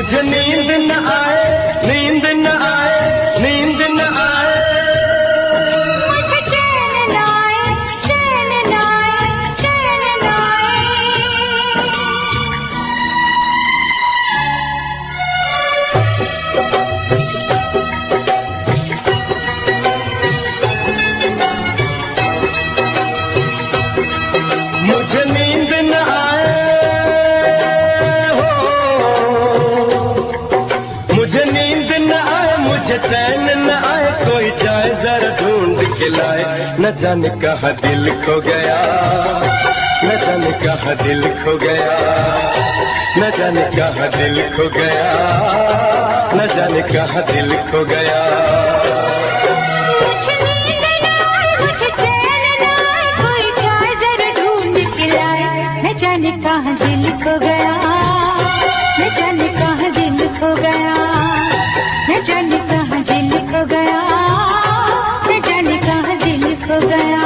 मुझे नींद न आए, नींद न आए, नींद न आए, मुझे चैन न आए, चैन न आए, चैन न मुझे नींद न आए हो, मुझे नींद न आए, मुझे चैन न आए, कोई जाए जरा ढूंढ के लाए, न जाने कहाँ दिल खो गया, न जाने कहाँ दिल खो गया, न जाने कहाँ दिल खो गया, न जाने कहाँ दिल खो गया। मुझे नींद न आए, मुझे चैन न आए, कोई जाए जरा ढूंढ के लाए, न जाने कहाँ दिल खो गया, न जाने कहाँ दिल खो गया, न जाने कहाँ दिल खो गया, न जाने कहाँ दिल खो गया।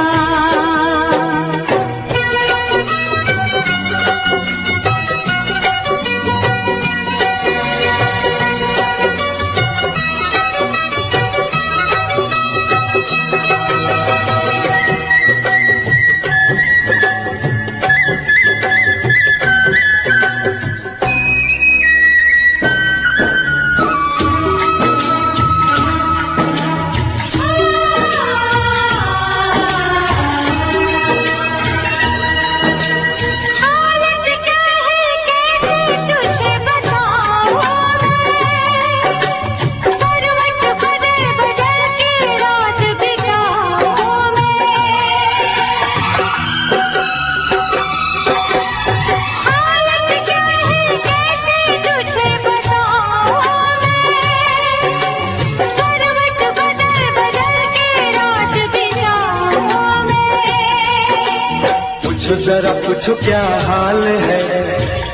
जरा पूछो क्या हाल है,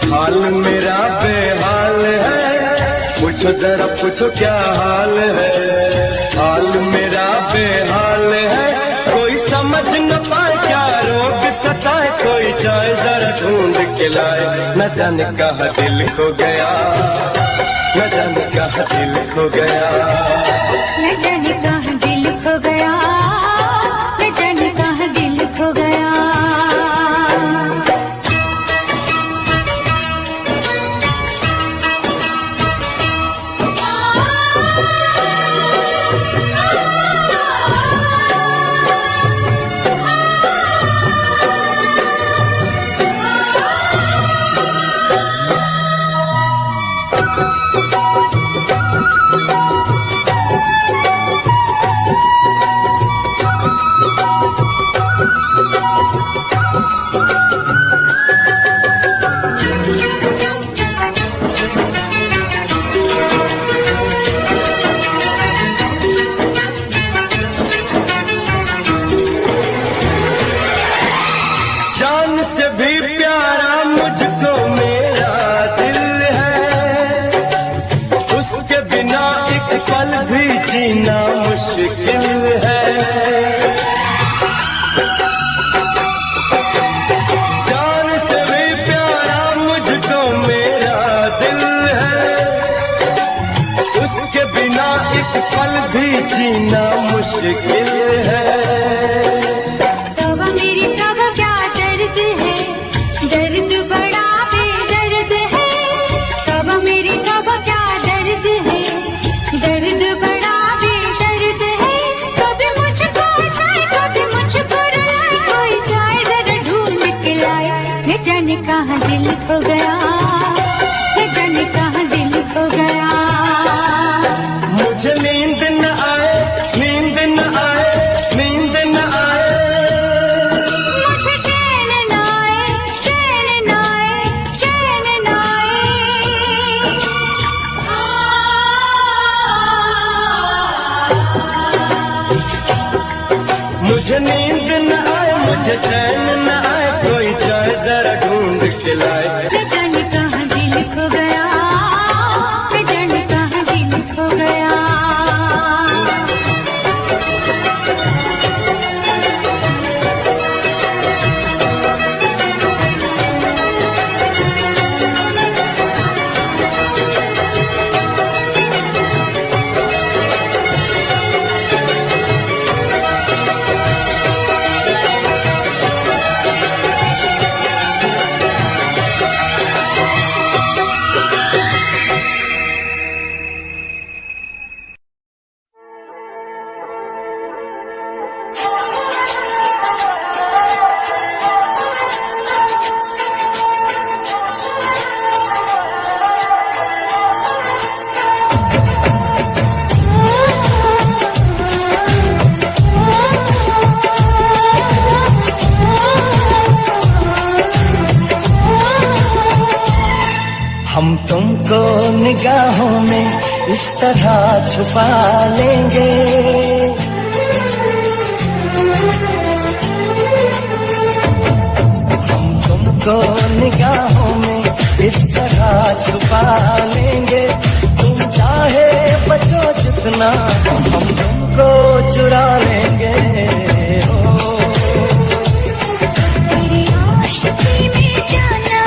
हाल मेरा बेहाल है, पूछो जरा पूछो क्या हाल है, हाल मेरा बेहाल है, कोई समझ न पाए क्या रोग सताए, कोई जाए जरा ढूंढ के लाए, न जाने कहाँ दिल खो गया, न जाने कहाँ दिल खो गया, न जाने कहाँ दिल खो गया, न जाने कहाँ दिल खो गया। जान से भी प्यारा मुझको मेरा दिल है, उसके बिना एक पल भी जीना मुश्किल है। जान से भी प्यारा मुझको मेरा दिल है, उसके बिना एक पल भी जीना मुश्किल है। दर्द बड़ा बेदर्द है, कब मेरी कब क्या दर्द है, दर्द बड़ा बेदर्द है, कभी मुझको हंसाए कभी मुझको रुलाए, कोई जाए जरा ढूंढ के लाए, न जाने कहाँ दिल खो गया, न जाने कहाँ दिल खो गया। मुझे नींद न आए, नींद न आए, नींद न आए, मुझे चैन न आए, चैन न आए, चैन न आए। मुझे नींद न आए, मुझे चैन न आए, कोई जाए जरा ढूंढ के लाए, न जाने कहाँ दिल खो गया, न जाने कहाँ दिल खो गया। हम तुमको निगाहों में इस तरह छुपा लेंगे, हम तुमको निगाहों में इस तरह छुपा लेंगे। तुम चाहे बचो जितना, हम तुमको चुरा लेंगे। तेरी आशिकी में जाना,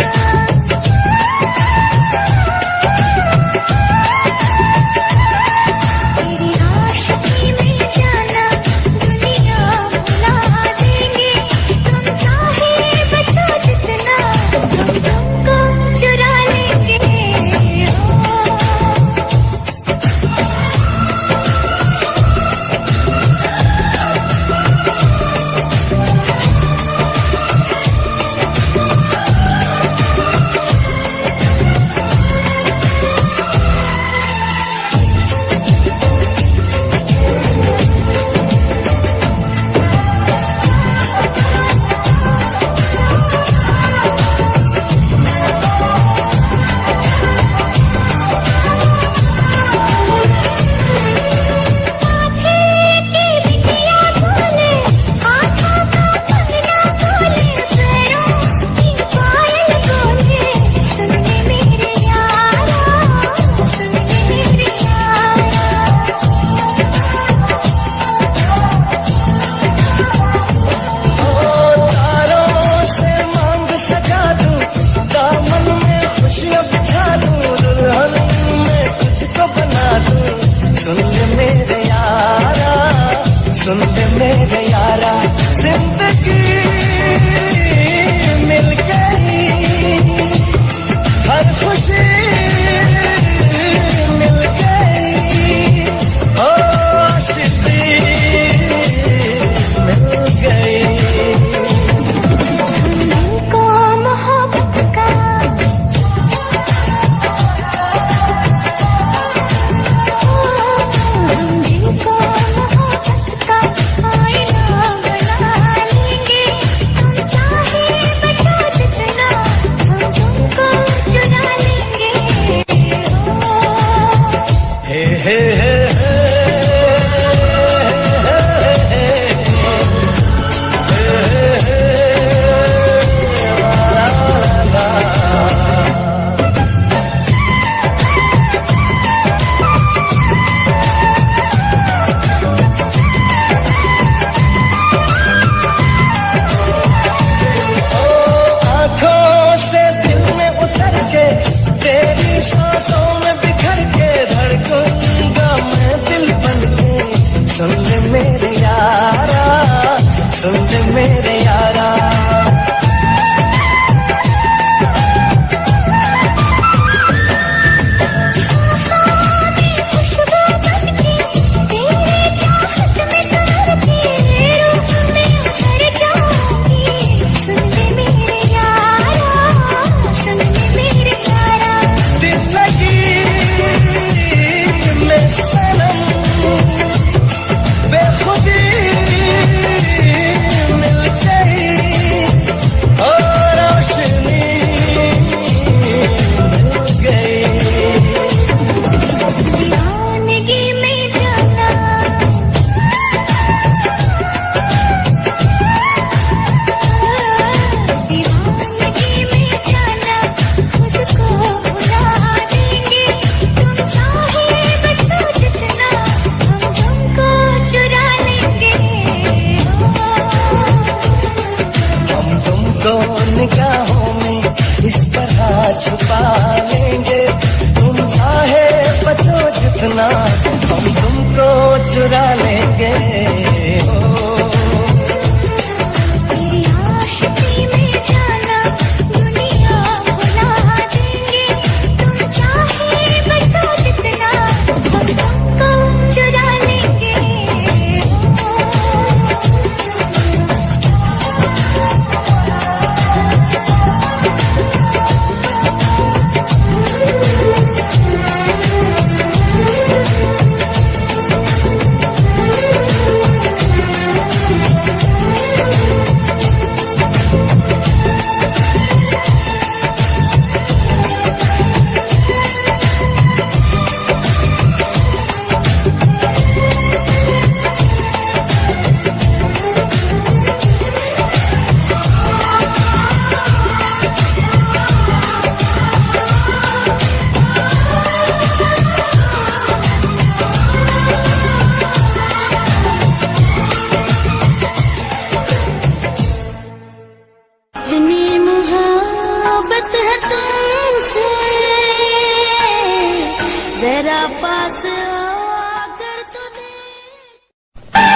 तेरी आशिकी में जाना, दुनिया भुला देंगे। तुम चाहे बचो जितना, हम तुमको चुरा लेंगे। सुन ले मेरे यारा, सुन ले मेरे यारा, जिंदगी मिल गई, हर खुशी मिल गई, ओ आशिकी मिल गई। हमको मोहब्बत का हमको मोहब्बत का आईना बना लेंगे। तुम चाहे बचो जितना, हम तुमको चुरा लेंगे। हे हे हे तेरी सांसों में बिखर के धड़कूंगा मैं दिल बन के। सुन ले मेरे यारा, सुन ले मेरे यारा, खुशबू बनके तेरे चाहत में संवरती, रूप में उतर जाऊंगी। सुन ले मेरे यारा, सुन ले मेरे यारा, दिल लगी मैं सनम, बेखुदी मिल गई, और रोशनी मिल गई। दीवानगी में जाना, दीवानगी में जाना, मुझको भुला देंगे। तुम चाहे बचो जितना, हम तुमको चुरा लेंगे। हम तुमको निगाहों में इस तरह छुपा लेंगे। तुम चाहे बचो जितना, हम तुमको चुरा लेंगे। तेरी आशिकी में जाना, दुनिया भुला देंगे। तुम चाहे बचो जितना, हम तुमको चुरा लेंगे। पास आकर तो देख।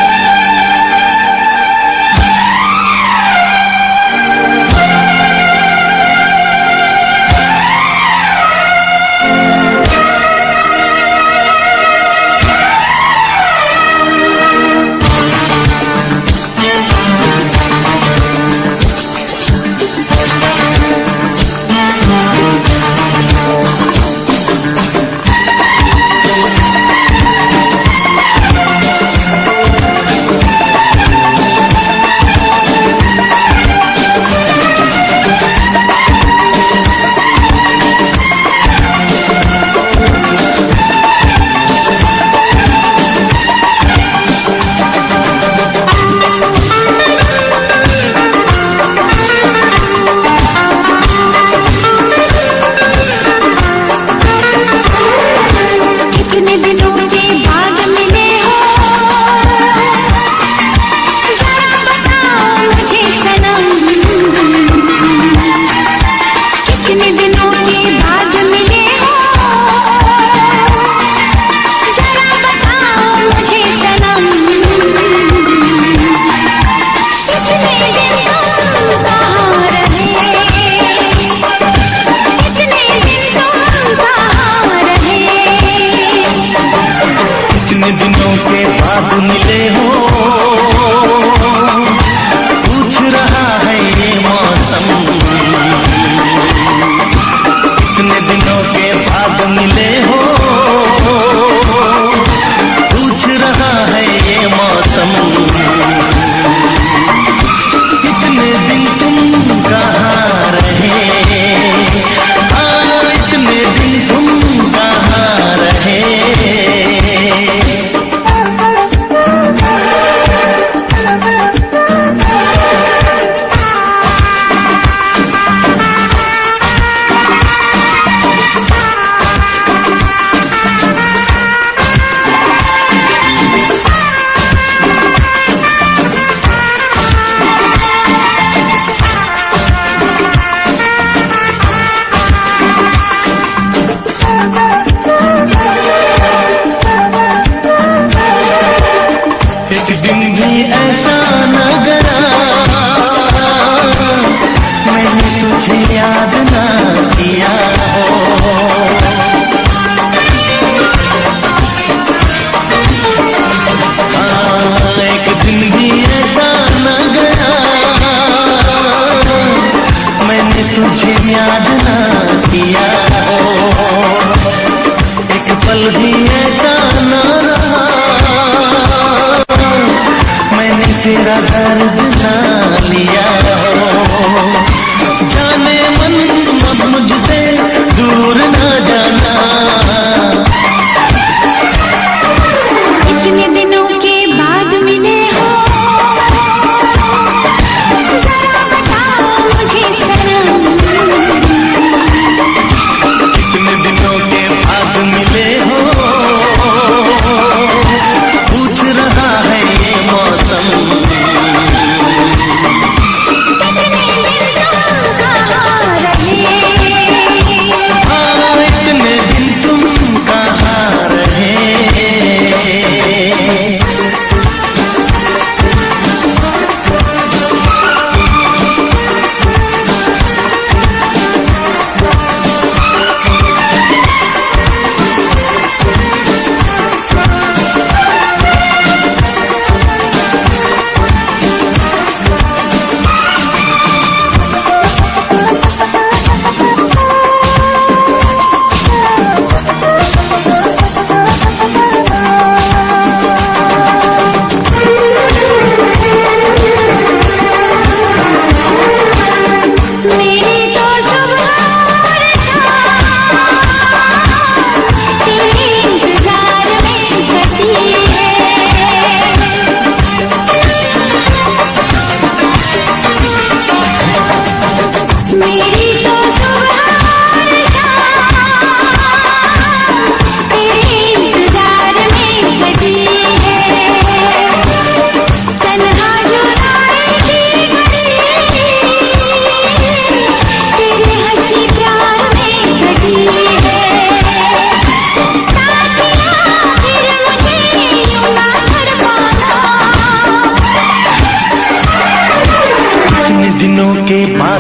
साथी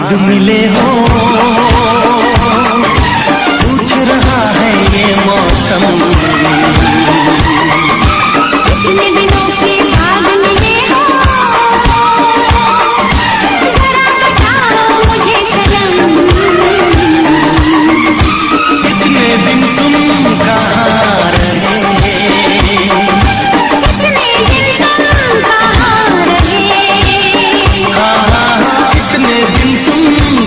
भाग मिले हो, पूछ रहा है ये मौसम। कितने दिनों के बाद मिले हो, जरा बताओ मुझे सनम। कितने दिन तुम कहाँ रहे, कितने दिन तुम कहाँ रहे, हाँ कितने दिन तुम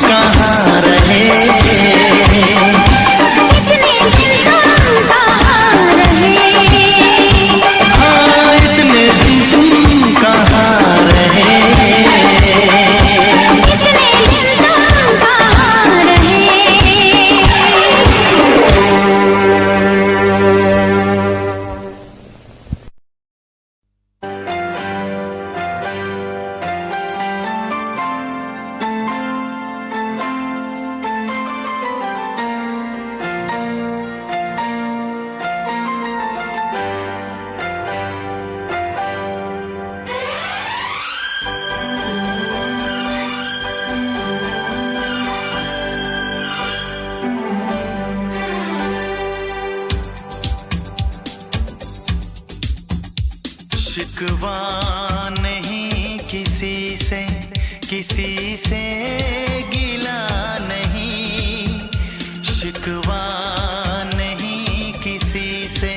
कहाँ रहे, कितने दिन तुम कहाँ रहे, हाँ इतने दिन तुम कहाँ रहे। कितने दिन तुम कहाँ रहे। शिकवा नहीं किसी से, किसी से गिला नहीं, शिकवा नहीं किसी से,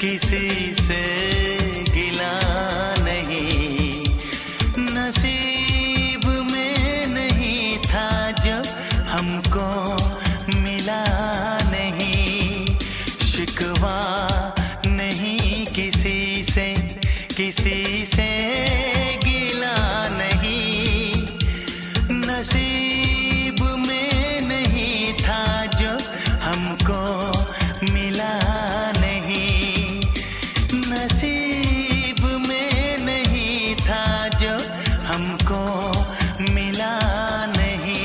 किसी से गिला नहीं। नसीब में नहीं था जो हमको मिला नहीं, शिकवा नहीं किसी से, किसी से गिला नहीं। नसीब में नहीं था जो हमको मिला नहीं, नसीब में नहीं था जो हमको मिला नहीं।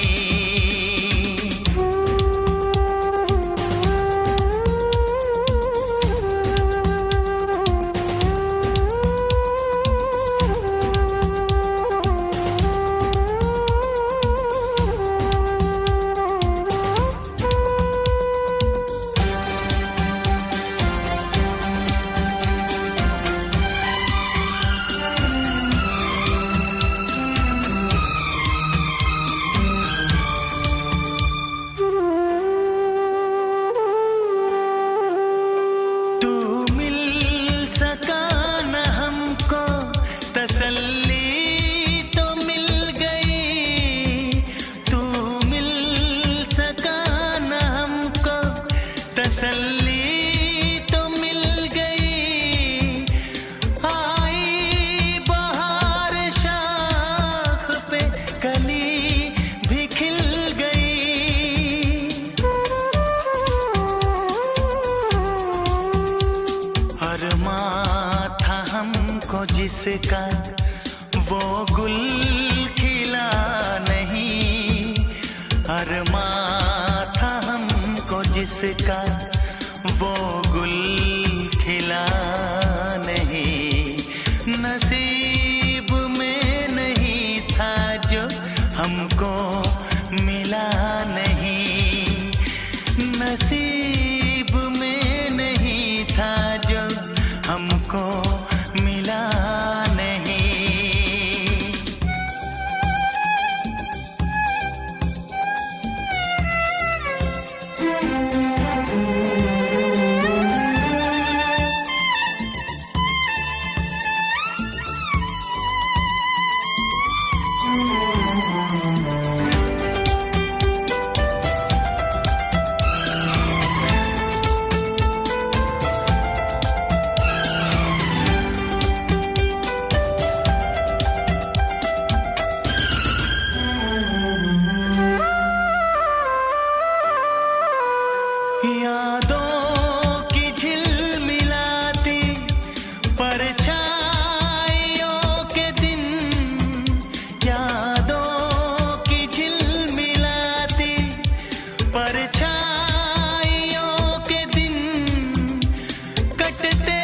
तू मिल सका न हमको, तसल्ली तो मिल गई। तू मिल सका न हमको, तसल्ली तो मिल गई। आई बहार शाख पे कली भी खिल गई। अरमां था हमको जिसका वो गुल खिला नहीं, अरमां था हमको जिसका वो गुल खिला नहीं। नसीब में नहीं था जो हमको मिला नहीं, नसीब में नहीं था जो हमको मिला नहीं। यादों की झिलमिलाती परछाइयों के दिन, यादों की झिलमिलाती परछाइयों के दिन। कटते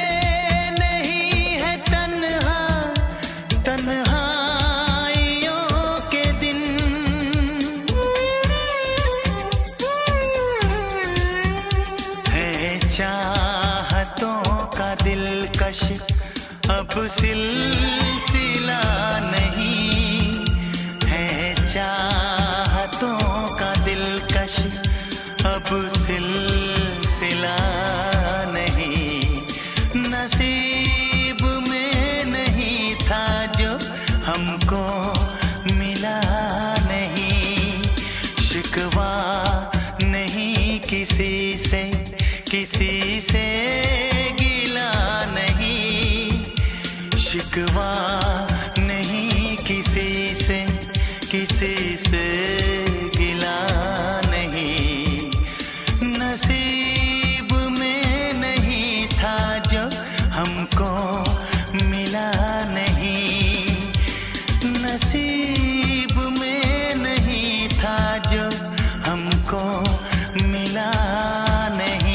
नहीं है तन्हा तन्हाइयों के दिन, अब सिलसिला नहीं है चाहतों का दिलकश, अब सिलसिला नहीं, नसीब में नहीं था जो हमको मिला नहीं, शिकवा नहीं किसी से, किसी से गिला नहीं, शिकवा नहीं किसी से, किसी से गिला नहीं, नसीब में नहीं था जो हमको मिला नहीं, नसीब में नहीं था जो हमको मिला नहीं।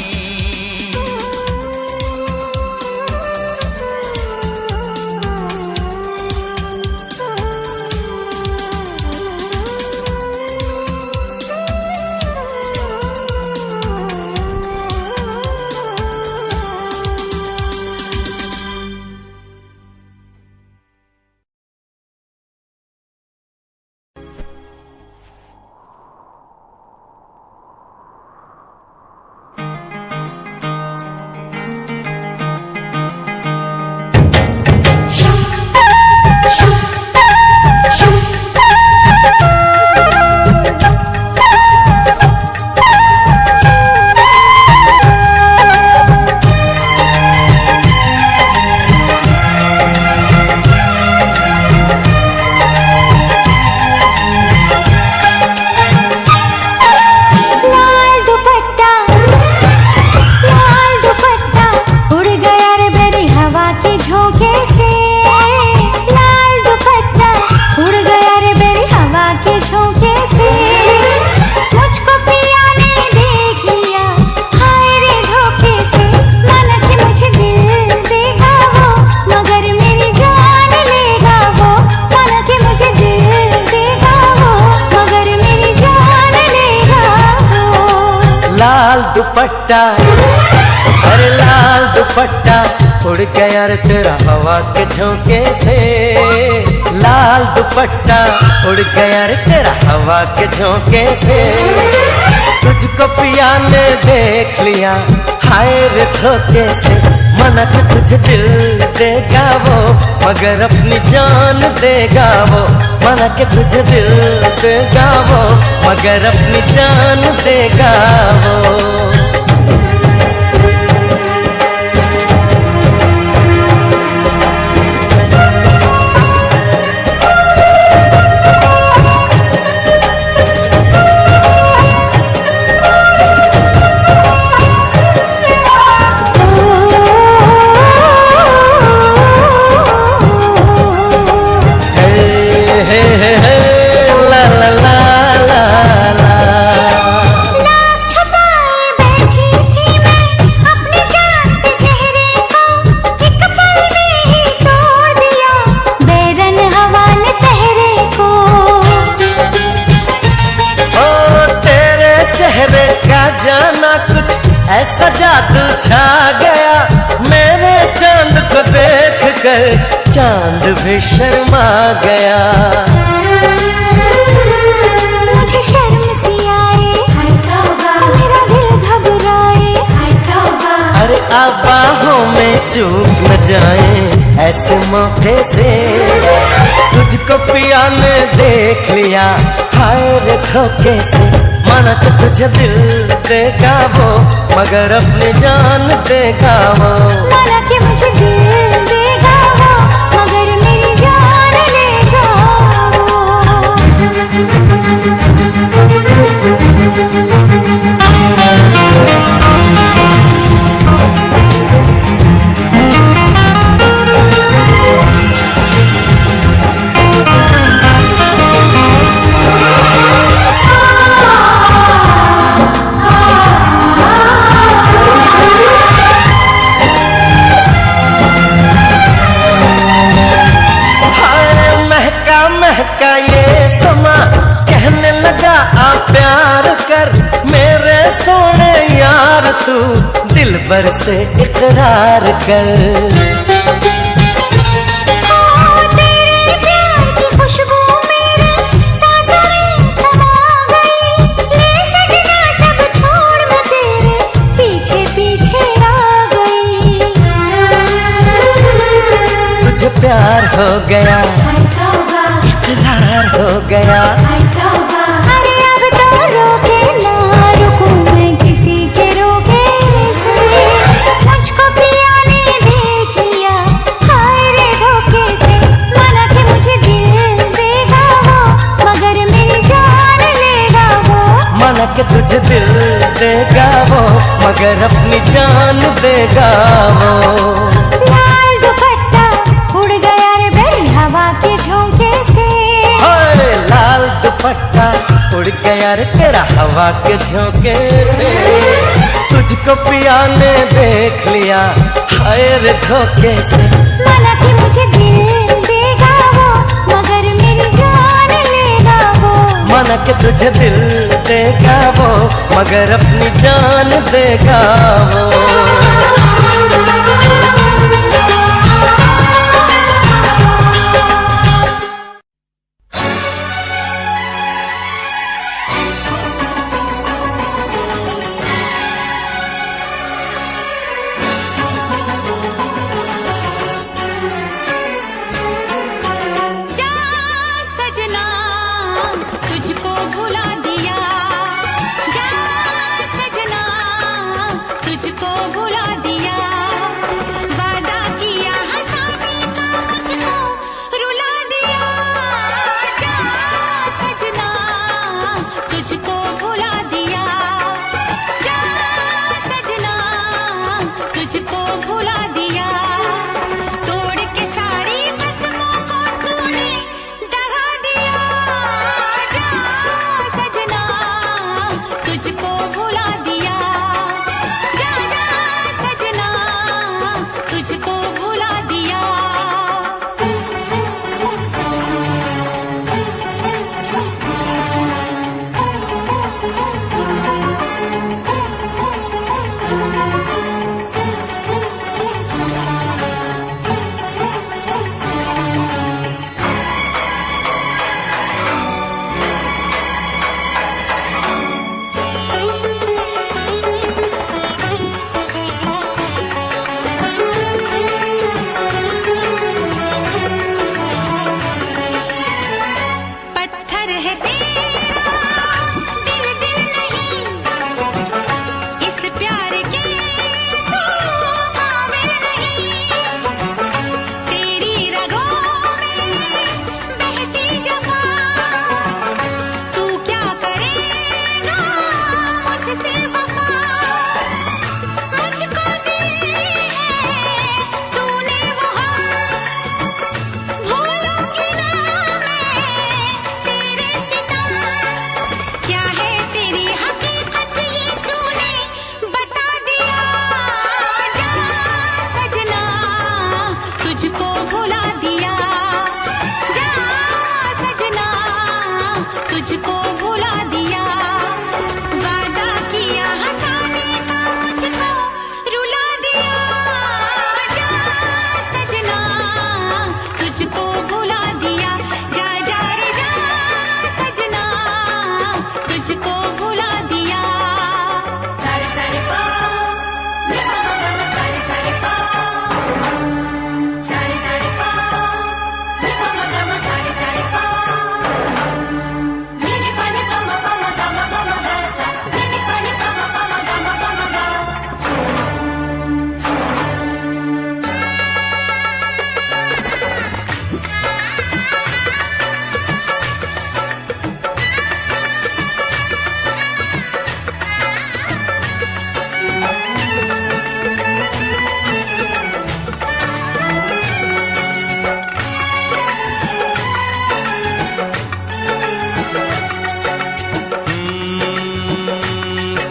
दुपट्टा, अरे लाल दुपट्टा उड़ गया रे तेरा हवा के झोंके से, लाल दुपट्टा उड़ गया रे तेरा हवा के झोंके से, तुझको पिया ने देख लिया हाय रे धोखे से, मना के तुझे दिल देगा वो मगर अपनी जान देगा वो, मना के तुझे दिल देगा वो मगर अपनी जान देगा वो। ऐसा जादू छा गया मेरे चांद को देख कर चांद भी शर्मा गया, मुझे शर्म सी आए मेरा दिल घबराए, अरे आप बाहों में चूक न जाए ऐसे मौके से, तुझको पिया ने देख लिया हाय रे धोखे से, माना तो तुझे दिल देगा वो मगर अपनी जान देगा वो, माना कि मुझे दिल देगा वो मगर मेरी जान लेगा महका ये समा कहने लगा आ प्यार कर मेरे सोने यार, तू दिल भर से इकरार कर, प्यार हो गया, इकरार हो गया। अरे अब तो रोके ना रुकूं मैं किसी के रोके से, मुझको पिया ने देख लिया हाय रे धोखे से। माना कि मुझे दिल देगा वो, मगर मेरी जान लेगा वो। माना कि तुझे दिल देगा वो, मगर अपनी जान देगा वो। लाल दुपट्टा उड़ गया रे बेरी हवा के झोंके से। हाय लाल दुपट्टा उड़ गया रे तेरा हवा के झोंके से। तुझको पिया ने देख लिया हाय रे धोखे से। माना कि मुझे दिल देगा वो, मगर मेरी जान लेगा वो। माना कि तुझे दिल देगा वो, मगर अपनी जान देगा वो। जा सजना तुझको भुला दिया, जा सजना तुझको भुला दिया। वादा किया हंसाने का मुझको रुला दिया। जा सजना तुझको भुला दिया, जा सजना तुझको भुला दिया। तोड़ के सारी कसमों को तूने दगा दिया। जा सजना तुझको भुला दिया, जा जा सजना तुझको भुला दिया। पत्थर है तेरा दिल दिल नहीं, इस प्यार के तू काबिल नहीं। तेरी रगों में बहती जफा, तू क्या करेगा मुझसे वफा। मुझको दी है तूने वो हम, भूलूंगी ना मैं तेरे सितम। क्या है तेरी हकीकत ये तूने बता दिया। जा सजना तुझको भुला दिया, जा सजना तुझको भुला दिया। वादा किया हंसाने का मुझको रुला दिया। जा सजना तुझको भुला दिया, जा जा रे जा सजना तुझको भुला दिया। सारे सारे पा मे मा मा मा सारे सारे पा, सारे सारे पा मे मा मा मा सारे सारे पा। नी पानी पा मा गा मा गा सा, नी पानी पा मा गा मा गा।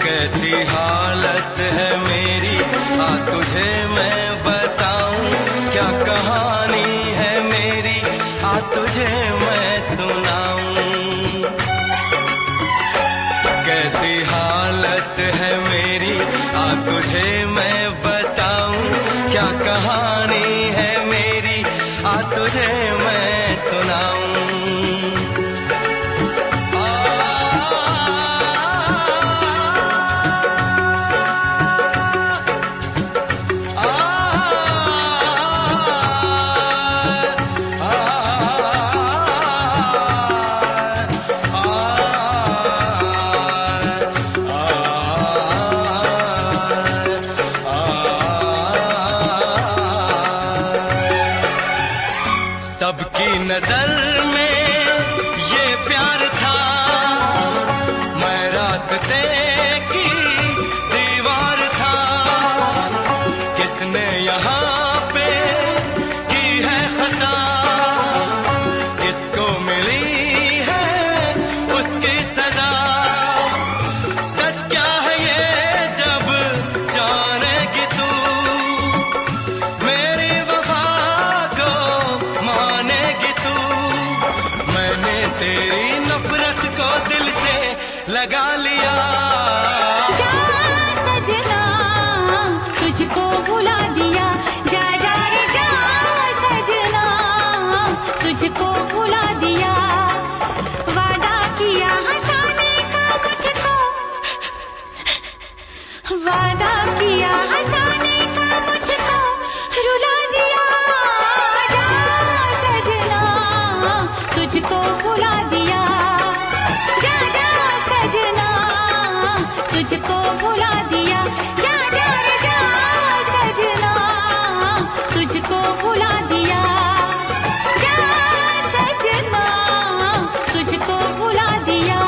कैसी हालत है मेरी आ तुझे मैं बताऊं, क्या कहानी है मेरी आ तुझे मैं सुनाऊं। कैसी हालत है मेरी आ तुझे मैं बताऊं, क्या कहानी है मेरी आ तुझे मैं सुनाऊं। रास्ते की दीवार था। किसने यहाँ पे की है खता, किसको मिली है उसकी सजा। सच क्या है ये जब जानेगी तू, मेरी वफा को मानेगी तू। मैंने तेरी नफरत को दिल से लगा लिया। जा सजना तुझको भुला दिया, जा जा रे जा सजना तुझको भुला दिया। वादा किया हंसाने का मुझको, वादा किया हंसाने का मुझको रुला दिया। जा सजना तुझको भुला दिया, जा जा सजना तुझको भुला दिया। जा जा रे जा सजना तुझको भुला दिया, जा सजना तुझको भुला दिया।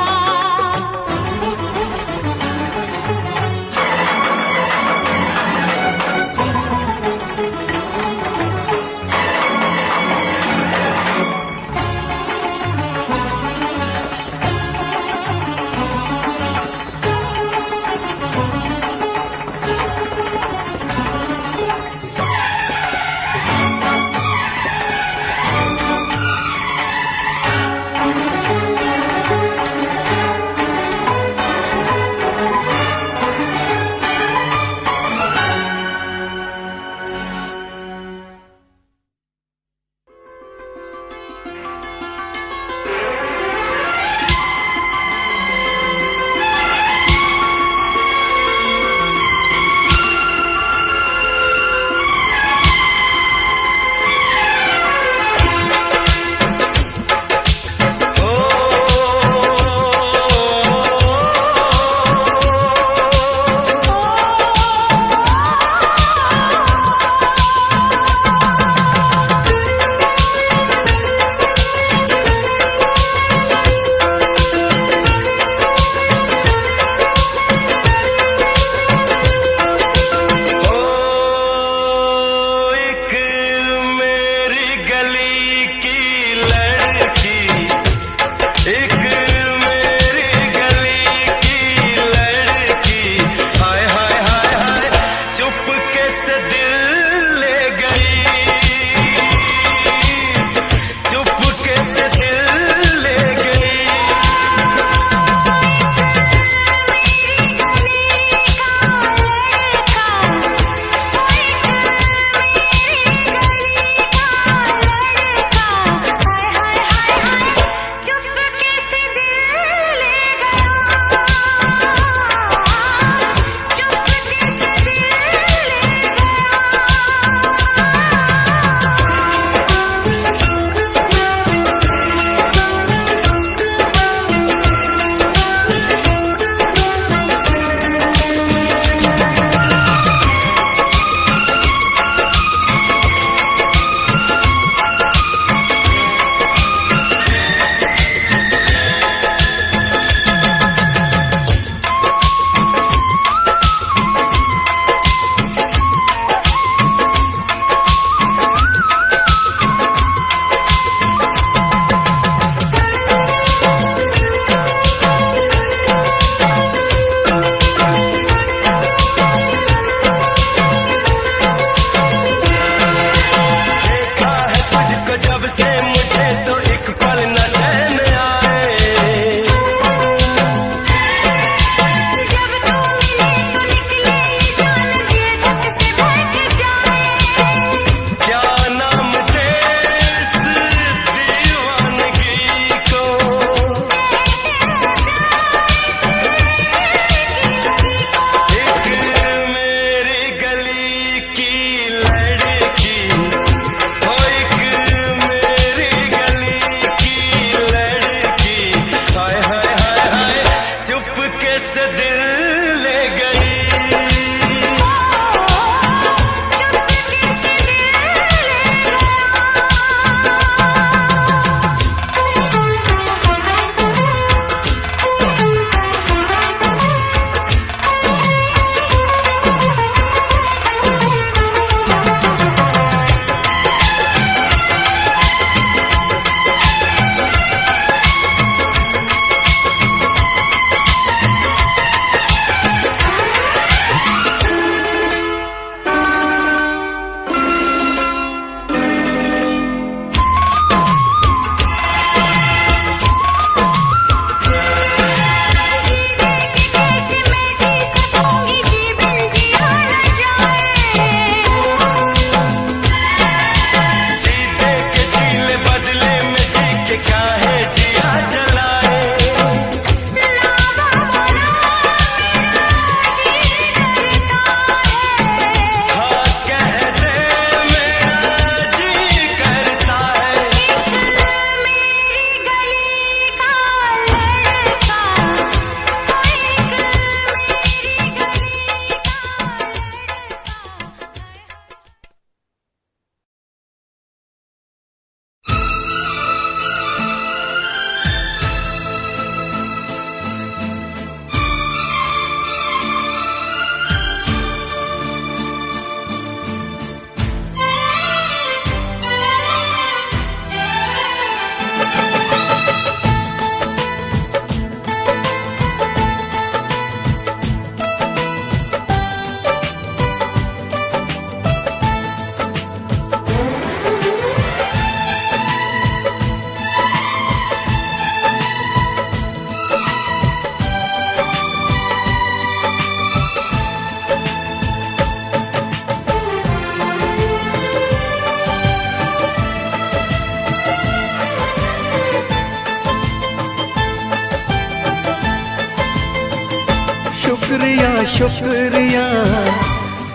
शुक्रिया शुक्रिया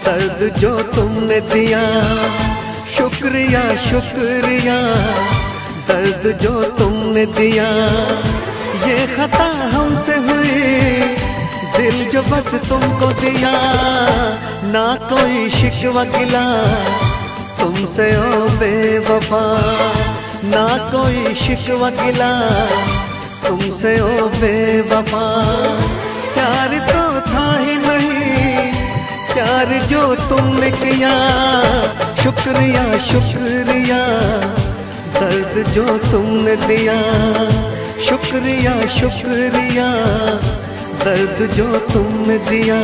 दर्द जो तुमने दिया, शुक्रिया शुक्रिया दर्द जो तुमने दिया। ये खता हमसे हुई, दिल जो बस तुमको दिया, ना कोई शिकवा गिला तुमसे ओ बेवफा, ना कोई शिकवा गिला तुमसे ओ बेवफा। प्यार तो था ही नहीं, प्यार जो तुमने किया, शुक्रिया शुक्रिया दर्द जो तुमने दिया, शुक्रिया शुक्रिया दर्द जो तुमने दिया।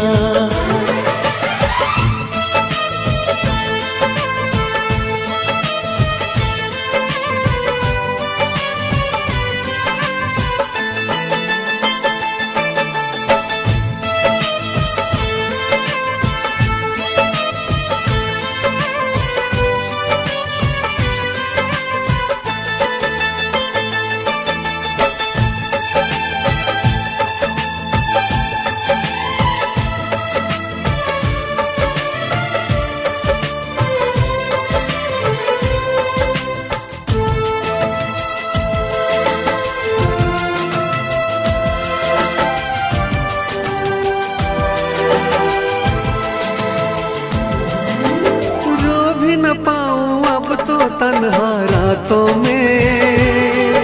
तन्हा रातों में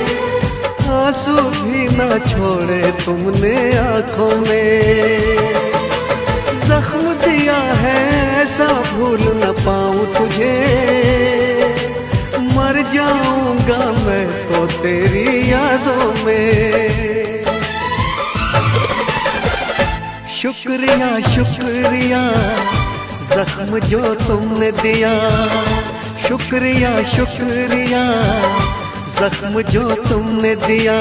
आंसू भी न छोड़े तुमने आंखों में, जख्म दिया है ऐसा भूल न पाऊं तुझे, मर जाऊंगा मैं तो तेरी यादों में। शुक्रिया शुक्रिया जख्म जो तुमने दिया, शुक्रिया शुक्रिया जख्म जो तुमने दिया।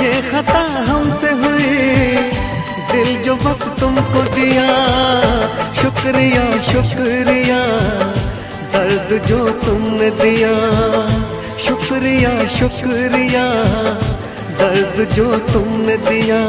ये खता हमसे हुई, दिल जो बस तुमको दिया, शुक्रिया शुक्रिया दर्द जो तुमने दिया, शुक्रिया शुक्रिया दर्द जो तुमने दिया।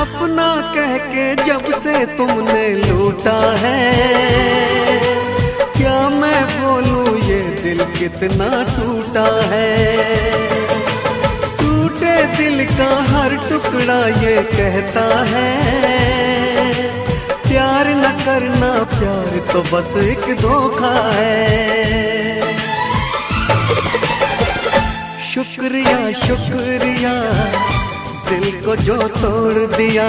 अपना कह के जब से तुमने लूटा है, क्या मैं बोलूं ये दिल कितना टूटा है। टूटे दिल का हर टुकड़ा ये कहता है, प्यार न करना प्यार तो बस एक धोखा है। शुक्रिया शुक्रिया दिल को जो तोड़ दिया,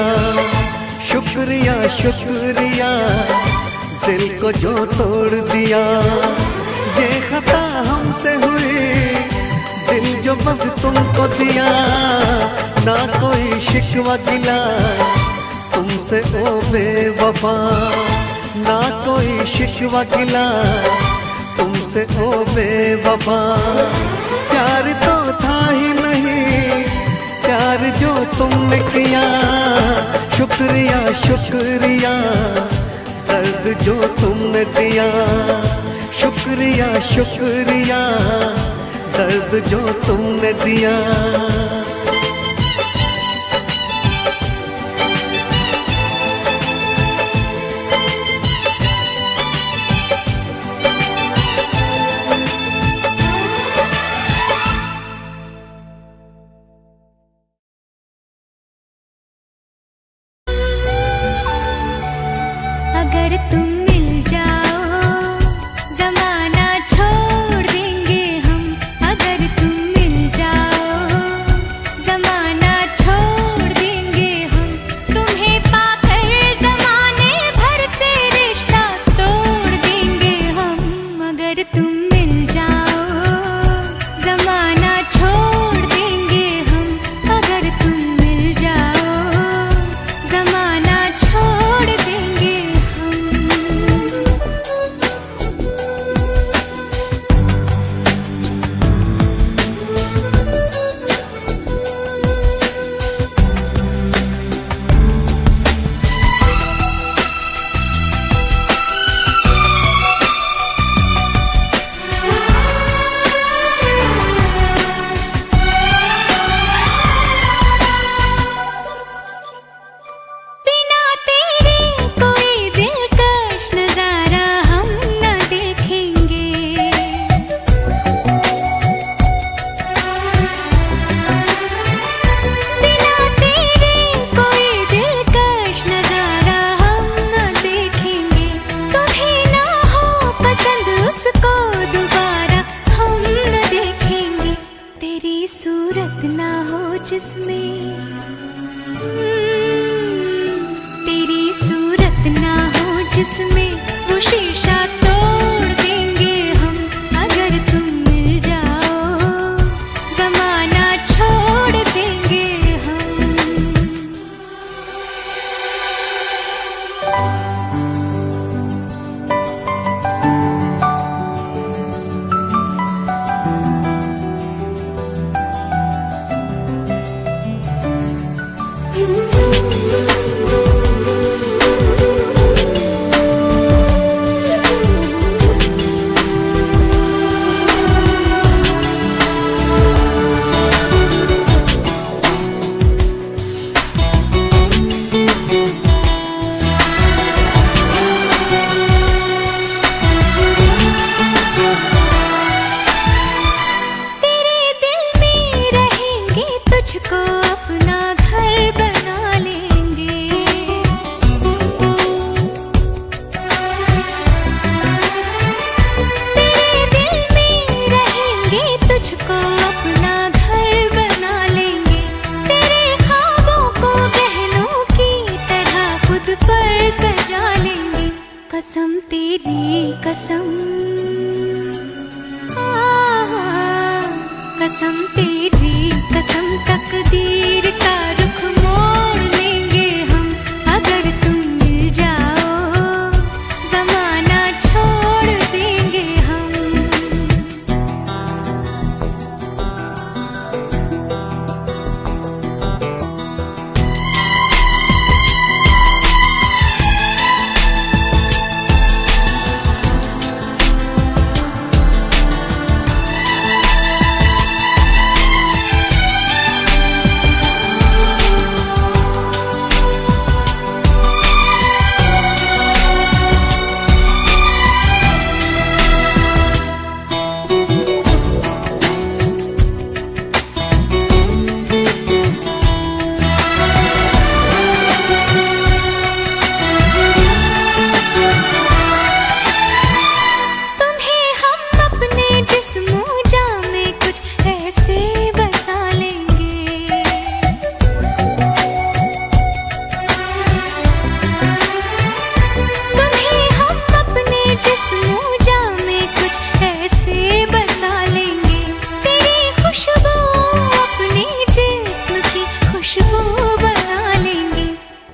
शुक्रिया शुक्रिया दिल को जो तोड़ दिया। ये खता हमसे हुई, दिल जो बस तुमको दिया, ना कोई शिकवा गिला तुमसे ओ बेवफा, ना कोई शिकवा गिला तुमसे ओ बेवफा। प्यार तो था ही नहीं, प्यार जो तुमने किया, शुक्रिया शुक्रिया दर्द जो तुमने दिया, शुक्रिया शुक्रिया दर्द जो तुमने दिया। अगर तुम मिल जाओ जमाना छोड़ देंगे हम, अगर तुम मिल जाओ जिसमें तेरी सूरत ना हो जिसमें, वो शीशा तोड़ देंगे हम अगर तुम मिल जाओ, जमाना छोड़ देंगे हम। तुझको अपना घर बना लेंगे, तेरे दिल में रहेंगे, तुझको अपना घर बना लेंगे, तेरे ख्वाबों को बहनों की तरह खुद पर सजा लेंगे। कसम तेरी कसम, कसम तेरी कसम, तकदीर का रुख मोड़ लेंगे हम अगर तुम मिल जाओ, जमाना छोड़ देंगे हम।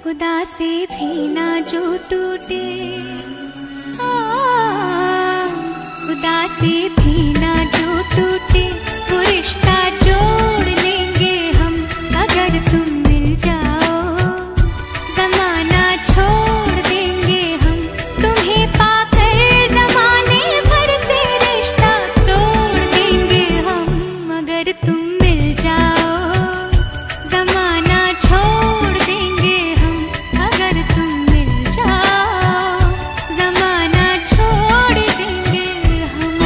खुदा से भी ना जो टूटे, खुदा से भी ना जो टूटे, वो रिश्ता जोड़ लेंगे हम अगर तुम मिल जाओ, जमाना छोड़ देंगे हम। तुम्हें पाकर जमाने भर से रिश्ता तोड़ देंगे हम अगर तुम मिल जाओ, जमाना छोड़ देंगे हम अगर तुम मिल जाओ, जमाना छोड़ देंगे हम।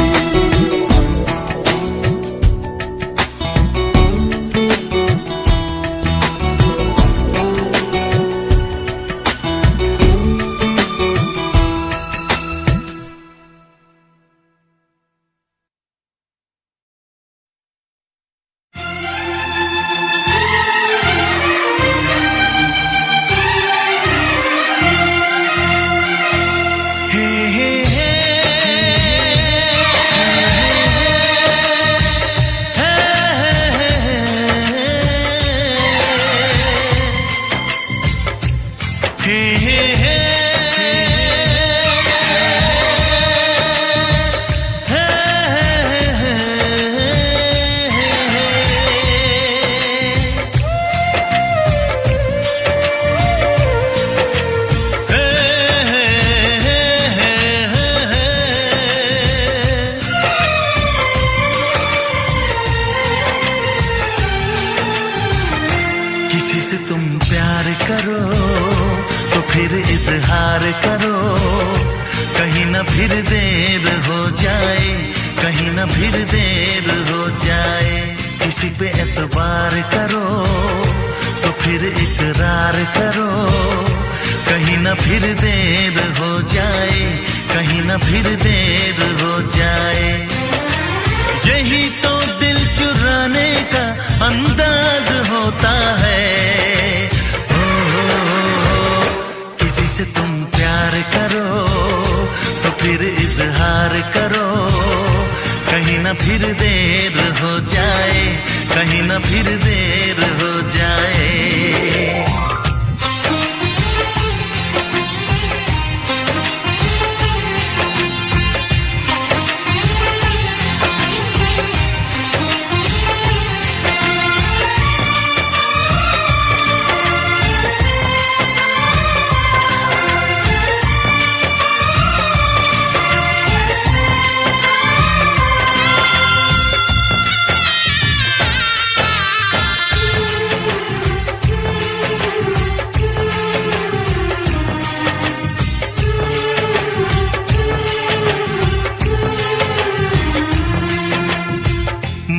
किसी से तुम प्यार करो तो फिर इजहार करो, कहीं ना फिर देर हो जाए, कहीं ना फिर देर हो जाए। किसी पे एतबार करो तो फिर इकरार करो, कहीं ना फिर देर हो जाए, कहीं ना फिर देर हो जाए। यही तो दिल चुराने का अंदाज होता फिर देर हो जाए, कहीं ना फिर देर हो जाए।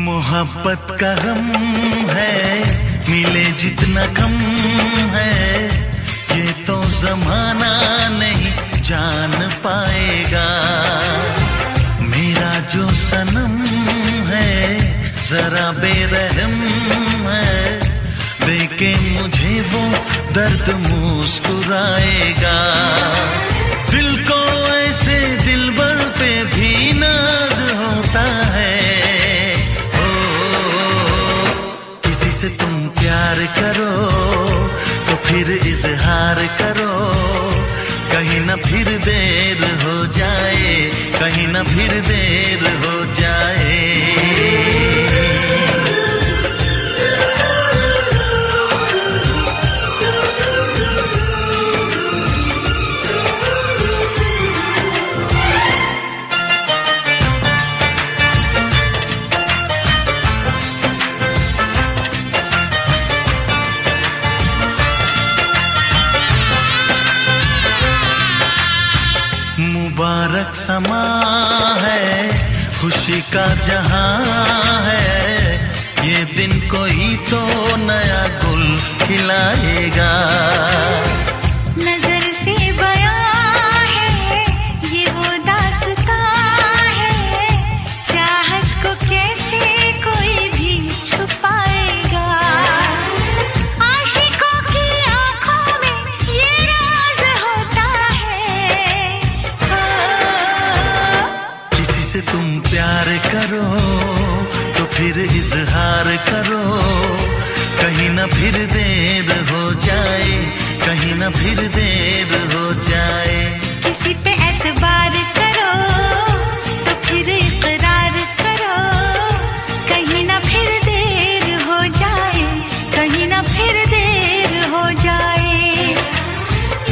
मोहब्बत का गम है, मिले जितना कम है, ये तो जमाना नहीं जान पाएगा। मेरा जो सनम है जरा बेरहम है, देखे मुझे वो दर्द मुस्कुराएगा। दिल को ऐसे दिलबर पे भी नाज होता है। से तुम प्यार करो तो फिर इजहार करो, कहीं ना फिर देर हो जाए, कहीं ना फिर देर हो जाए। मुबारक समा है, खुशी का जहां है, ये दिन कोई तो नया गुल खिलाएगा। नजर से बयां है ये वो दास्तां है, चाहत को कैसे कोई भी छुपाएगा। आशिकों की आंखों में ये राज होता है। किसी से तुम प्यार करो तो फिर इजहार करो, कहीं ना फिर देर हो जाए, कहीं ना फिर देर हो जाए। किसी पे एतबार करो तो फिर इकरार करो, कहीं ना फिर देर हो जाए, कहीं ना फिर देर हो जाए।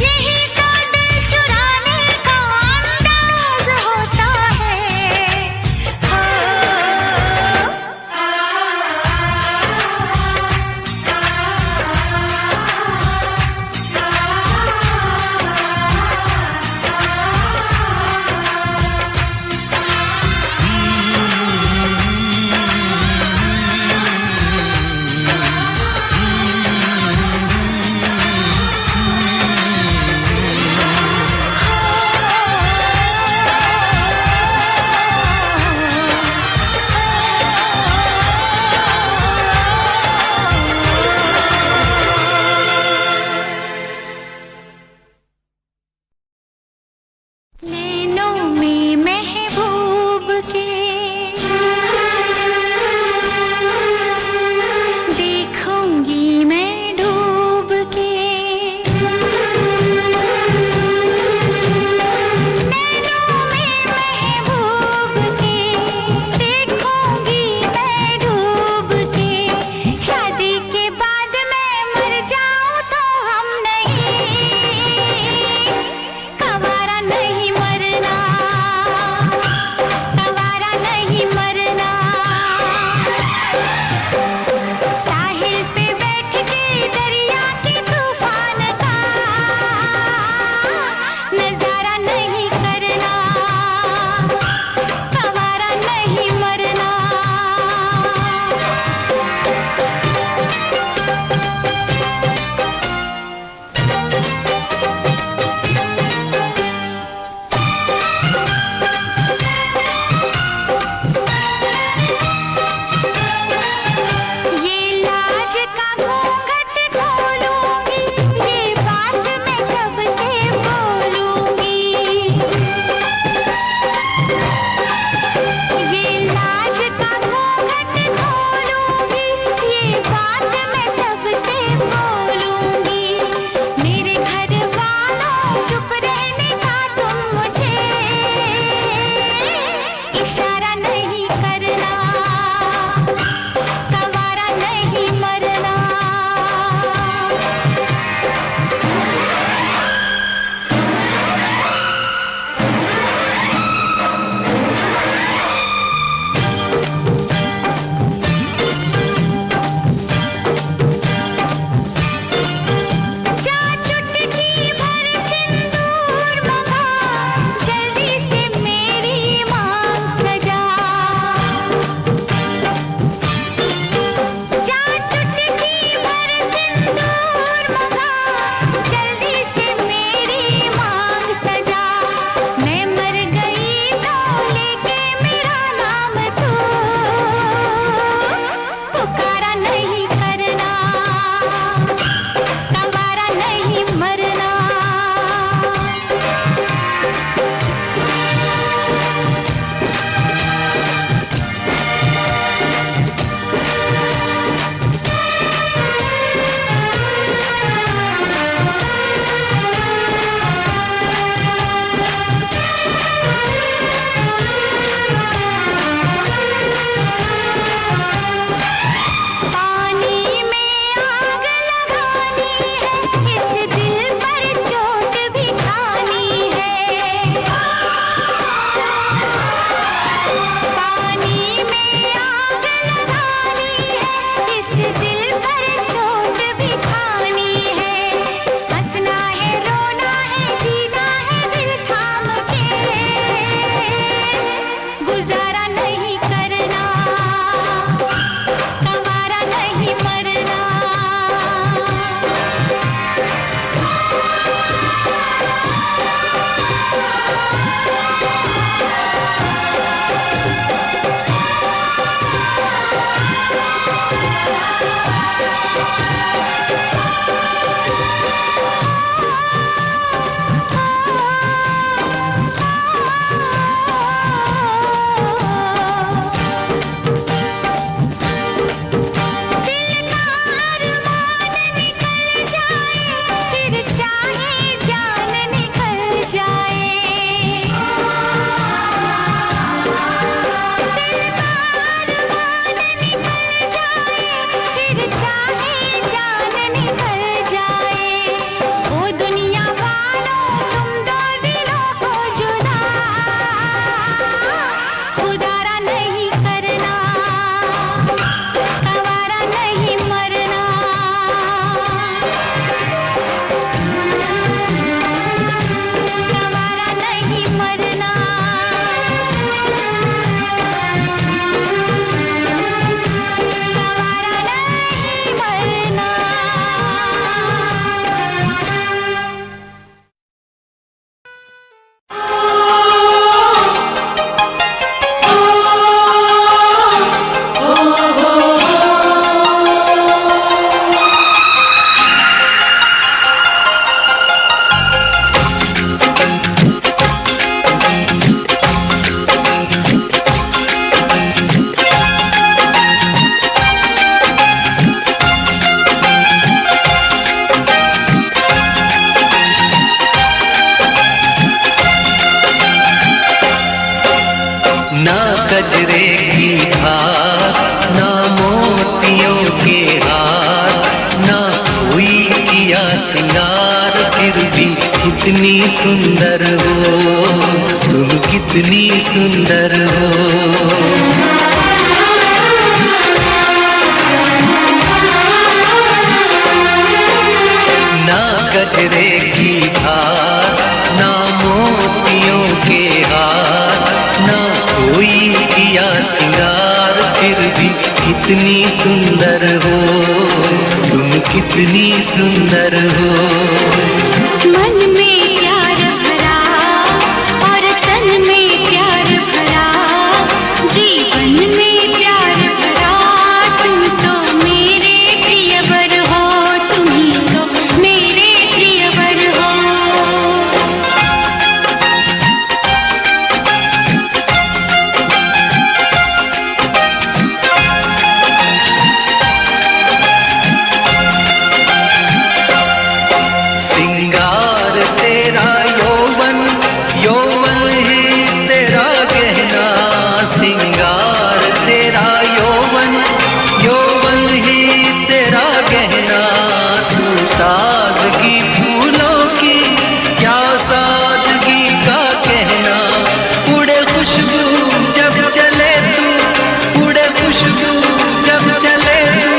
यही तो दिल चुराने का अंदाज होता है। सिंगार फिर भी कितनी सुंदर हो, तुम कितनी सुंदर हो। ना गजरे की धार, ना मोतियों के हार, ना कोई किया सिंगार फिर भी कितनी सुंदर हो, तुम कितनी सुंदर हो। मन में प्यार भरा और तन में प्यार भरा, जीवन में प्यार भरा, तुम तो मेरे प्रियवर हो, तुम ही तो मेरे प्रियवर हो। सिंगार तेरा यौवन, यौवन ही तेरा गहना, सिंगार तेरा यौवन, यौवन ही तेरा गहना। तू ताजगी फूलों की, क्या सादगी का कहना। उड़े खुशबू जब चले तू, उड़े खुशबू जब चले तू,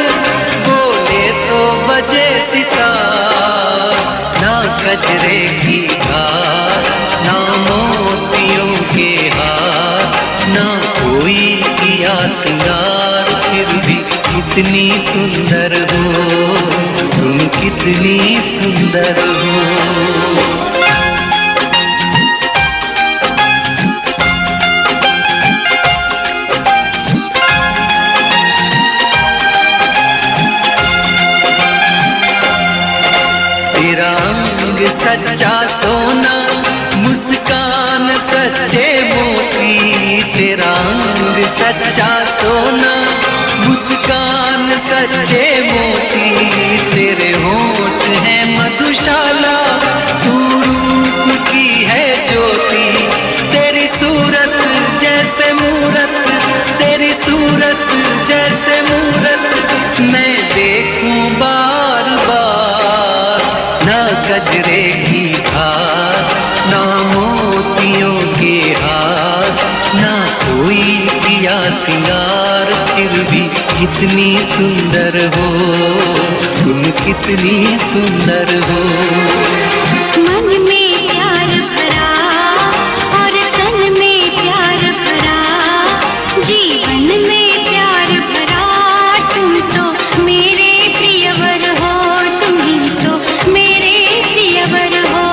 बोले तो बजे सितार। ना गजरे की धार, ना मोतियों के हार, ना कोई किया सिंगार फिर भी कितनी सुंदर हो, तुम कितनी सुंदर हो। तेरा अंग सच्चा सोना, मुस्कान सच्चे मोती, तेरा अंग सच्चा सोना, मुस्कान सच्चे मोती। तेरे होंठ हैं मधुशाला, तू रूप की है ज्योति। तेरी सूरत जैसे मूरत, तेरी सूरत जैसे मूरत, मैं देखूं बार बार। ना गजरे की धार, ना मोतियों के हार, ना कोई किया सिंगार फिर भी कितनी सुंदर हो, तुम कितनी सुंदर हो। मन में प्यार भरा और तन में प्यार भरा, जीवन में प्यार भरा, तुम तो मेरे प्रियवर हो, तुम ही तो मेरे प्रियवर हो।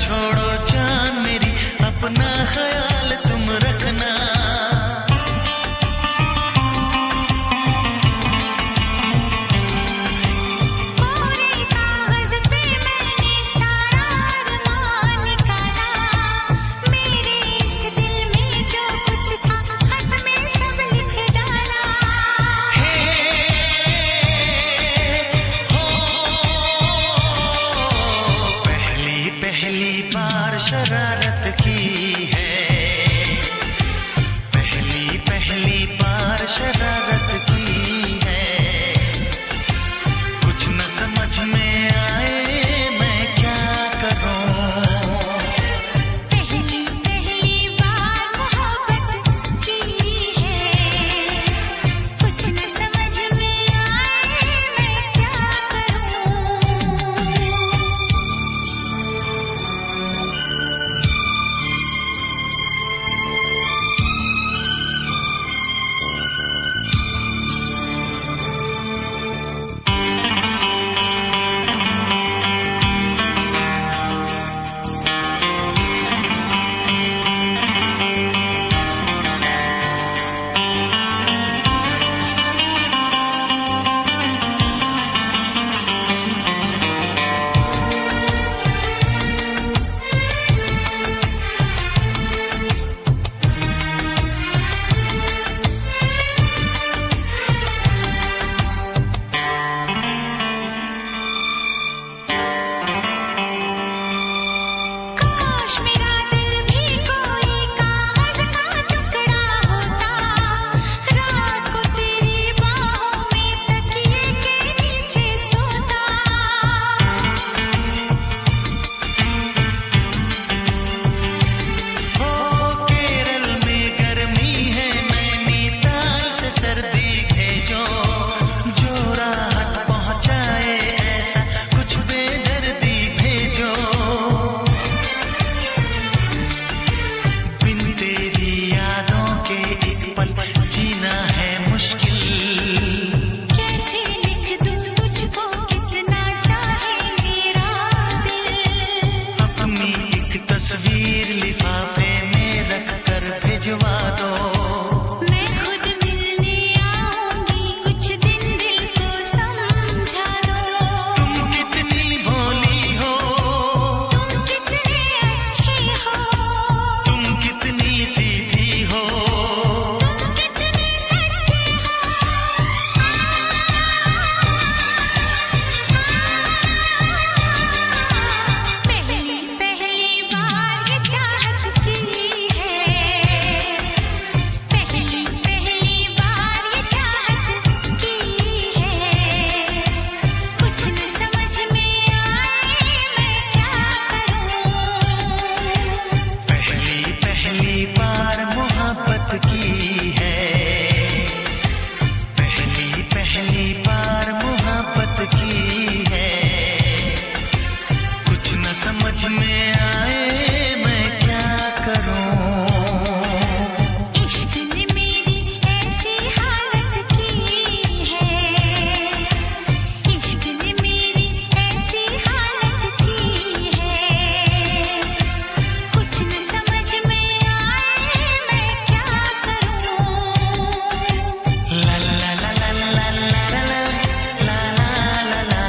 छोड़ो जान मेरी, अपना ख्याल तुम रखना। शरारत की है, पहली बार शरारत की है। कुछ न समझ में आए मैं क्या करूं। पहली बार मोहब्बत की है, कुछ न समझ में आए मैं क्या करूं। तस्वीर लिफाफे में रख कर भिजवा दो। मैं खुद मिलने आऊंगी, कुछ दिन दिल को समझा दो। तुम कितनी भोली हो, तुम कितने अच्छे हो, तुम कितनी सीधी हो, तुम कितने सच्चे हो। पहली बार ये चाहत की है, पहली बार ये चाहत की है। कुछ न समझ में आए मैं क्या करूं। पहली बार मोहब्बत की है, पहली बार मोहब्बत की है। कुछ न समझ में आए मैं क्या करूं। इश्क ने मेरी ऐसी हालत की है, इश्क ने मेरी ऐसी हालत की है। कुछ न समझ में आए मैं क्या करूं। ला ला ला ला ला ला ला ला ला ला ला।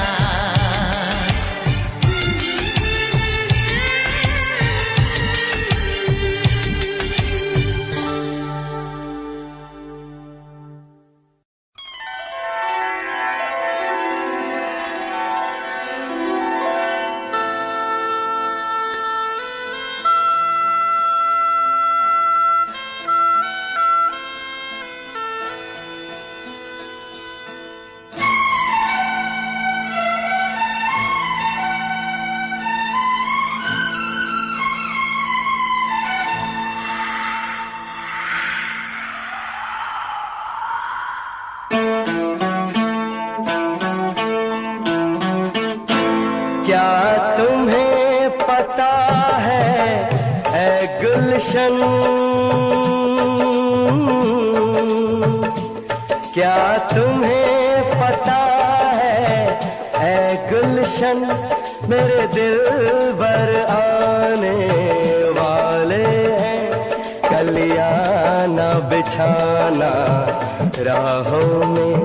क्या तुम्हें पता है ऐ गुलशन, क्या तुम्हें पता है ऐ गुलशन, मेरे दिल बर आन आने वाले हैं, कलियां न बिछाना राहों में,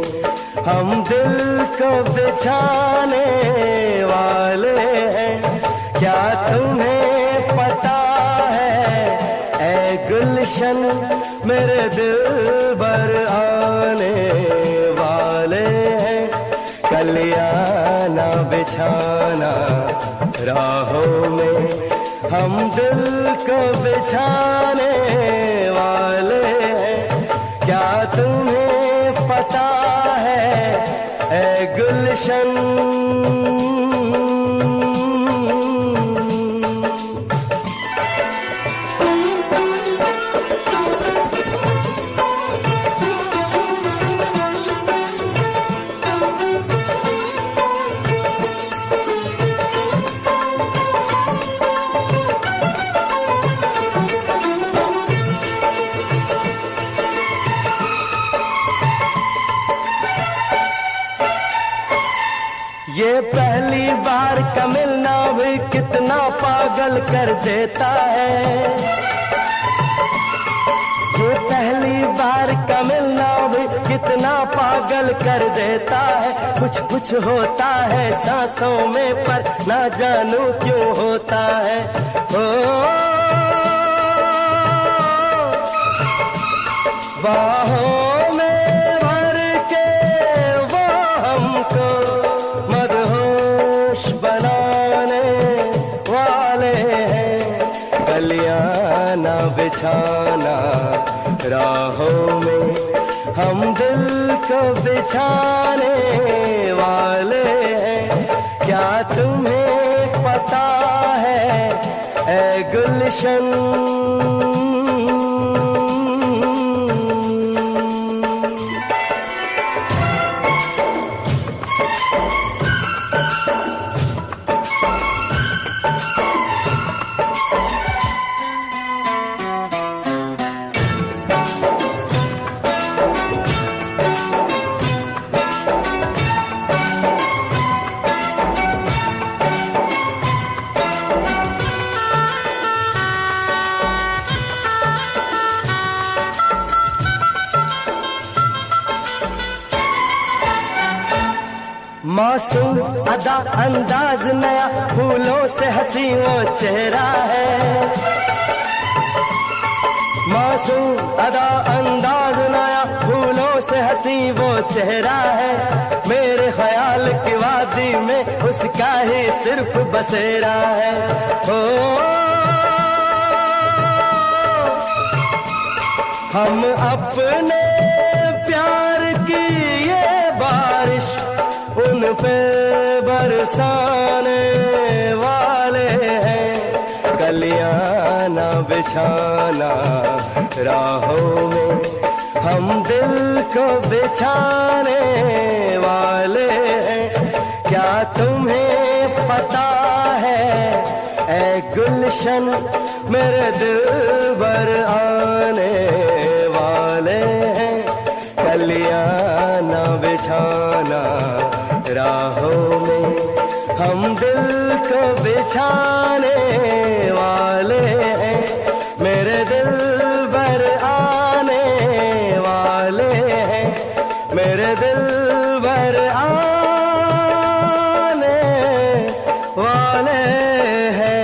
हम दिल को बिछाने वाले हैं। क्या तुम्हें पता है ऐ गुलशन, मेरे दिल भर आने वाले हैं, कलियां न बिछाना राहों में, हम दिल को बिछाने वाले हैं। क्या तुम्हें पता है ऐ गुलशन। ये पहली बार का मिलना भी कितना पागल कर देता है, ये पहली बार का मिलना भी कितना पागल कर देता है। कुछ कुछ होता है सांसों में पर ना जानू क्यों होता है। ओ बाहों में भर के वो हमको मदहोश बनाने वाले हैं, कलियां न बिछाना राहों में, हम दिल को बिछाने वाले हैं। क्या तुम्हें पता है ऐ गुलशन। मासूम अदा अंदाज नया, फूलों से हंसी वो चेहरा है। मासूम अदा अंदाज नया, फूलों से हंसी वो चेहरा है। मेरे ख्याल की वादी में उसका ही सिर्फ बसेरा है। ओ हम अपने प्यार की ये बारिश उन पे बरसाने वाले हैं, कलियां न बिछाना राहों में, हम दिल को बिछाने वाले हैं। क्या तुम्हें पता है ऐ गुलशन, मेरे दिल भर आने वाले हैं, कलियां न बिछाना राहों में, हम दिल को बिछाने वाले हैं, मेरे दिल भर आने वाले हैं, मेरे दिल भर आने वाले हैं।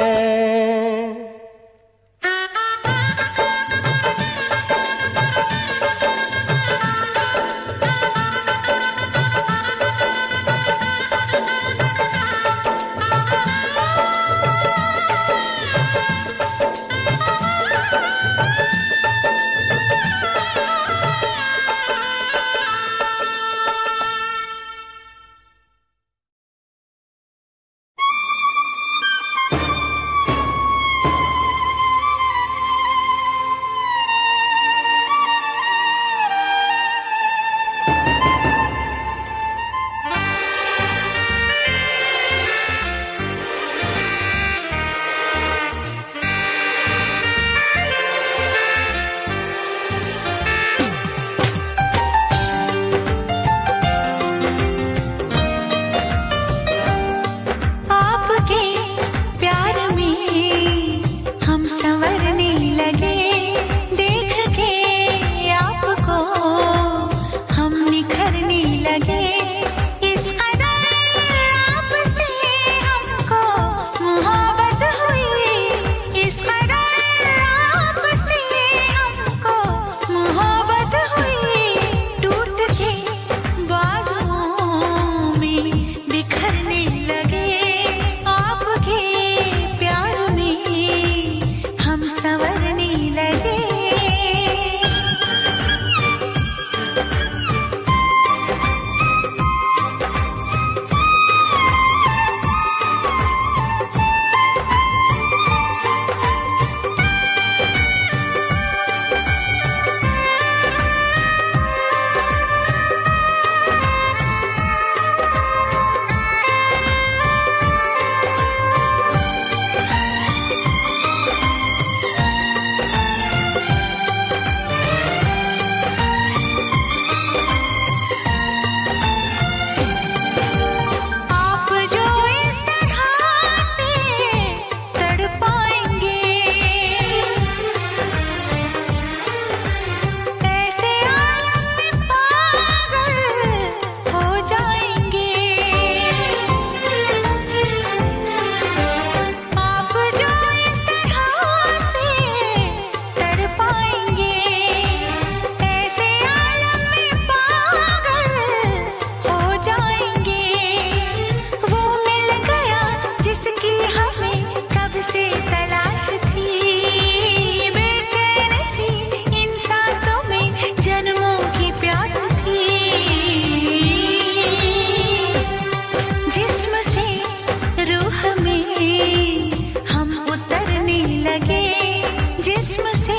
जिस्म से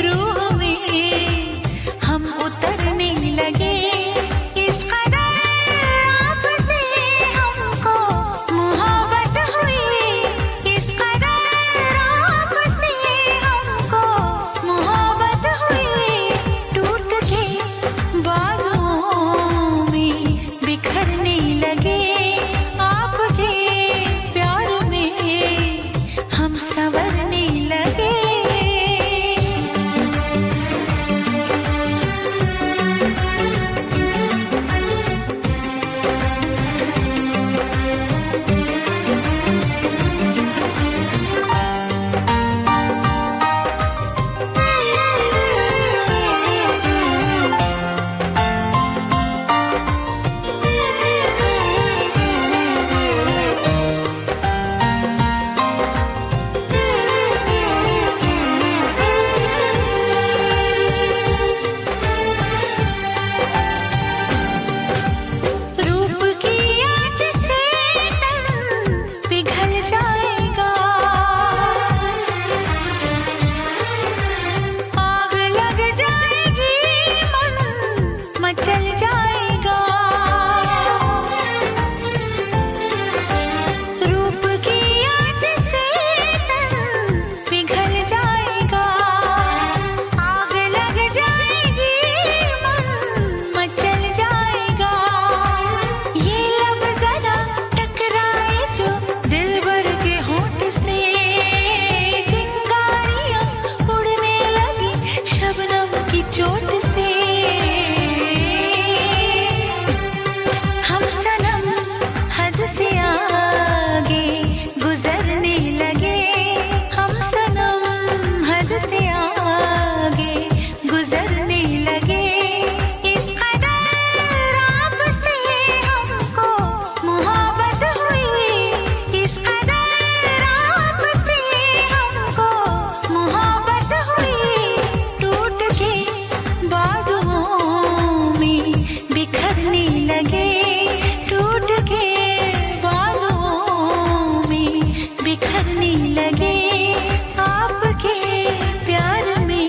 रूह में हम उतरने लगे। इस कदर आपसे हमको मोहब्बत हुई, इस कदर आपसे हमको मोहब्बत हुई। टूट के बाजुओं में बिखरने लगे, आपके प्यार में हम संवरने लगे। रूप की आँच से तन पिघल जाएगा, आग लग जाएगी, मन मचल जाएगा। रूप की आँच से तन पिघल जाएगा, आग लग जाएगी, मन मचल जाएगा। ये लब जरा टकराए जो दिलबर के होंठ से, चिंगारियां उड़ने लगी शबनम की चोट से। हम सनम हद से आगे गुजरने लगे, हम सनम हद से आगे गुजरने लगे। इस कदर आपसे हमको मोहब्बत हुई, इस कदर आपसे हमको मोहब्बत हुई। टूट के बाजुओं में बिखरने लगे, टूट के बाजुओं में बिखरने लगे। आपके प्यार में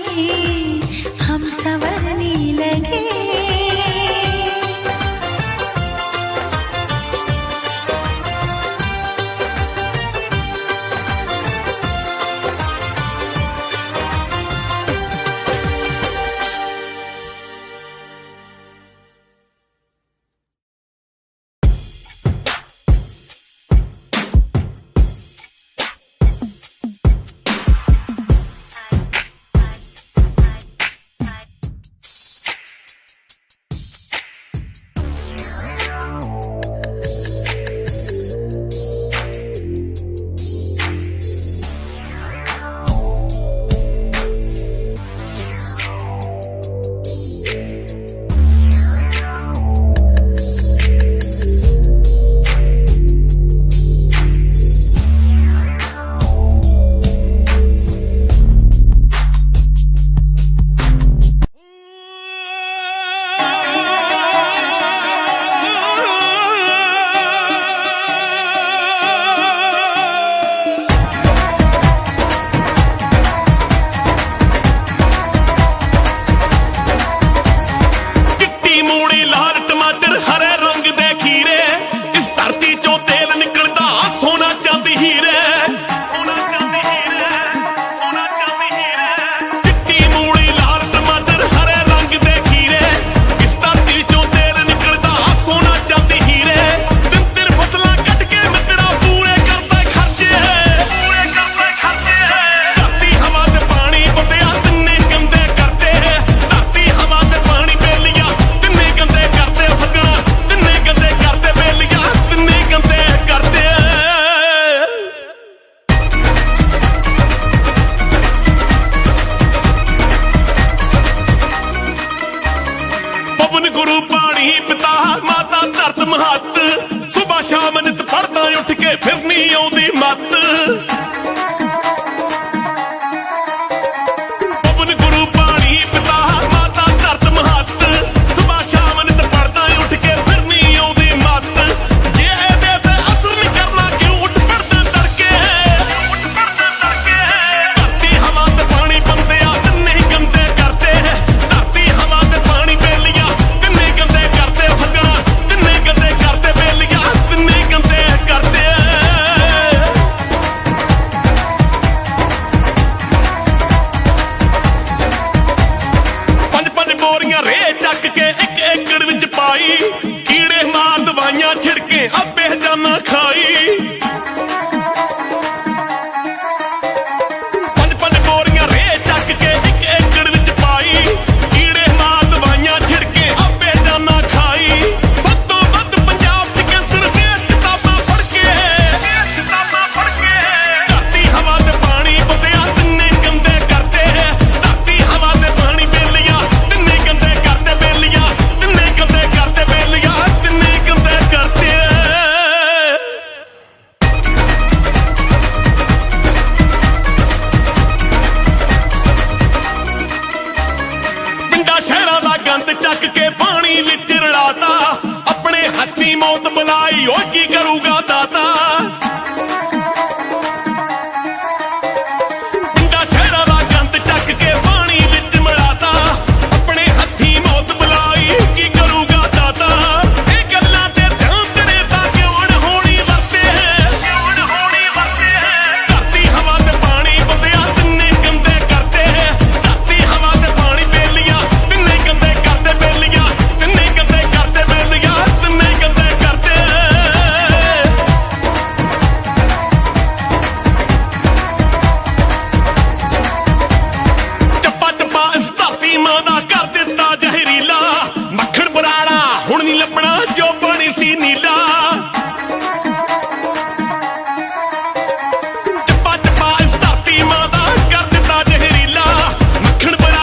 हम संवरने लगे। ਚੱਕ ਕੇ ਇੱਕ ਏਕੜ ਵਿੱਚ ਪਾਈ, ਕੀੜੇ ਮਾਰ ਦਵਾਈਆਂ ਛਿੜਕੇ ਆਪੇ ਜਾਨਾ ਖਾਈ। ਪੰਜ ਪੰਜ ਬੋਰੀਆਂ ਰੇ ਚੱਕ ਕੇ ਇੱਕ ਏਕੜ ਵਿੱਚ ਪਾਈ, ਕੀੜੇ ਮਾਰ ਦਵਾਈਆਂ ਛਿੜਕੇ ਆਪੇ ਜਾਨਾ ਖਾਈ। ਵੱਧੋ ਵੱਧ ਪੰਜਾਬ 'ਚ ਕੈਂਸਰ ਦੀਆਂ ਕਿਤਾਬਾਂ ਪੜ੍ਹ ਕੇ, ਧਰਤੀ ਹਵਾ ਤੇ ਪਾਣੀ ਬੰਦਿਆ ਤਿੰਨੇ ਗੰਦੇ ਕਰਦੇ। ਧਰਤੀ ਹਵਾ ਤੇ ਪਾਣੀ ਬੇਲੀਆਂ ਤਿੰਨੇ ਗੰਦੇ ਕਰਦੇ, ਬੇਲੀਆਂ ਤਿੰਨੇ ਗੰਦੇ ਕਰਦੇ, ਬੇਲੀਆਂ ਤਿੰਨੇ ਗੰਦੇ ਕਰਦੇ। ਪਿੰਡਾਂ ਸ਼ਹਿਰਾਂ ਦਾ ਗੰਦ ਚੱਕ ਕੇ ਪਾਣੀ ਵਿੱਚ ਰਲਾਤਾ, ਆਪਣੇ ਹੱਥੀਂ ਮੌਤ ਬੁਲਾਈ ਓ ਕੀ ਕਰੂਗਾ ਦਾਤਾ।